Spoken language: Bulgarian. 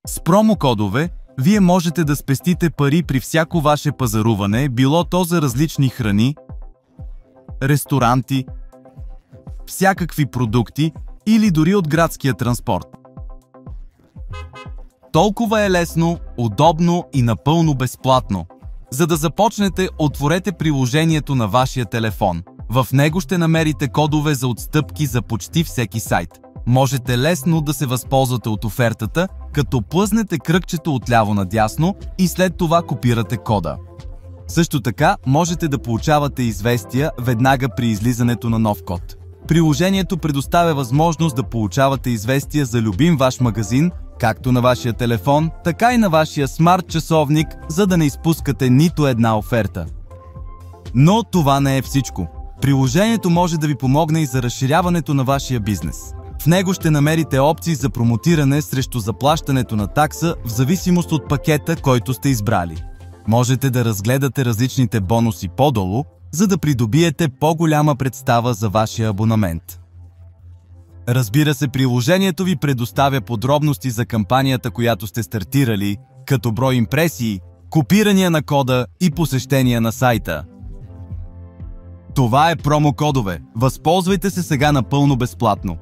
С промокодове вие можете да спестите пари при всяко ваше пазаруване, било то за различни храни, ресторанти, всякакви продукти или дори от градския транспорт. Толкова е лесно, удобно и напълно безплатно. За да започнете, отворете приложението на вашия телефон. В него ще намерите кодове за отстъпки за почти всеки сайт. Можете лесно да се възползвате от офертата, като плъзнете кръгчето отляво надясно и след това копирате кода. Също така можете да получавате известия веднага при излизането на нов код. Приложението предоставя възможност да получавате известия за любим ваш магазин, както на вашия телефон, така и на вашия смарт часовник, за да не изпускате нито една оферта. Но това не е всичко. Приложението може да ви помогне и за разширяването на вашия бизнес. В него ще намерите опции за промотиране срещу заплащането на такса в зависимост от пакета, който сте избрали. Можете да разгледате различните бонуси по-долу, за да придобиете по-голяма представа за вашия абонамент. Разбира се, приложението ви предоставя подробности за кампанията, която сте стартирали, като брой импресии, копирания на кода и посещения на сайта. Това е промокодове. Възползвайте се сега напълно безплатно.